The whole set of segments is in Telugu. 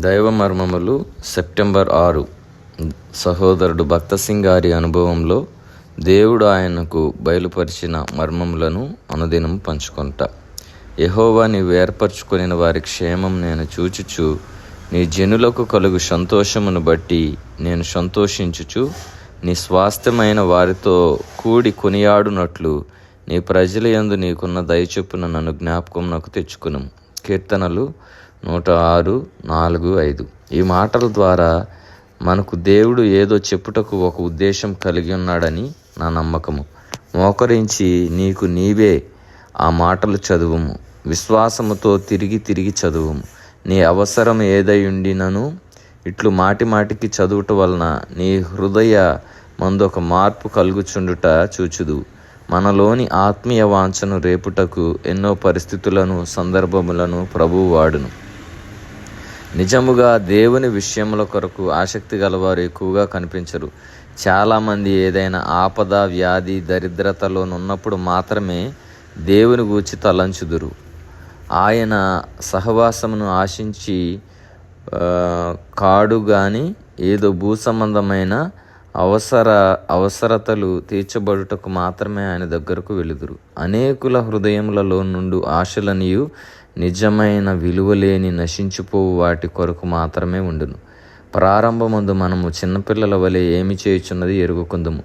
దైవ మర్మములు సెప్టెంబర్ 6. సహోదరుడు భక్తసింగ్ గారి అనుభవంలో దేవుడు ఆయనకు బయలుపరిచిన మర్మములను అనుదినం పంచుకుంటా. యెహోవా నీవు ఏర్పరచుకొనిన వారి క్షేమం నేను చూచుచు, నీ జనులకు కలుగు సంతోషమును బట్టి నేను సంతోషించుచు, నీ స్వాస్థ్యమైన వారితో కూడి కొనియాడునట్లు నీ ప్రజల యందు నీకున్న దయచొప్పున నన్ను జ్ఞాపకమునకు తెచ్చుకును. కీర్తనలు 106, 4, 5. ఈ మాటల ద్వారా మనకు దేవుడు ఏదో చెప్పుటకు ఒక ఉద్దేశం కలిగి ఉన్నాడని నా నమ్మకము. మోకరించి నీకు నీవే ఆ మాటలు చదువుము. విశ్వాసముతో తిరిగి చదువుము. నీ అవసరం ఏదై ఉండినను ఇట్లు మాటికి చదువుట వలన నీ హృదయ మందొక మార్పు కలుగుచుండుట చూచుదు. మనలోని ఆత్మీయ వాంఛను రేపుటకు ఎన్నో పరిస్థితులను, సందర్భములను ప్రభువు వాడును. నిజముగా దేవుని విషయముల కొరకు ఆసక్తి గలవారు ఎక్కువగా కనిపించరు. చాలామంది ఏదైనా ఆపద, వ్యాధి, దరిద్రతలోనున్నప్పుడు మాత్రమే దేవుని గూర్చి తలంచుదురు. ఆయన సహవాసమును ఆశించి కాడు గాని ఏదో భూ సంబంధమైన అవసరతలు తీర్చబడుటకు మాత్రమే ఆయన దగ్గరకు వెలుదురు. అనేకుల హృదయములలో నుండి ఆశలనియు నిజమైన విలువలేని నశించిపోవు వాటి కొరకు మాత్రమే ఉండును. ప్రారంభమందు మనము చిన్నపిల్లల వలె ఏమి చేయుచున్నది ఎరుగుకుందుము.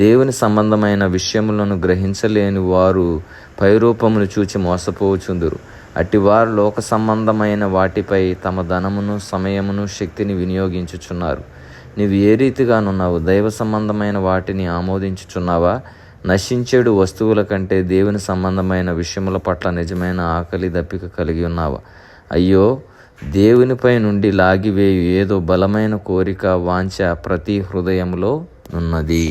దేవుని సంబంధమైన విషయములను గ్రహించలేని వారు పైరూపమును చూచి మోసపోచుందురు. అట్టివారు లోక సంబంధమైన వాటిపై తమ ధనమును, సమయమును, శక్తిని వినియోగించుచున్నారు. నీవు ఏ రీతిగానున్నావు? దైవ సంబంధమైన వాటిని ఆమోదించుచున్నావా? నశించేడు వస్తువుల కంటే దేవుని సంబంధమైన విషయముల పట్ల నిజమైన ఆకలి, దప్పిక కలిగి ఉన్నావా? అయ్యో, దేవునిపై నుండి లాగివేయు ఏదో బలమైన కోరిక, వాంఛ ప్రతి హృదయములో ఉన్నది.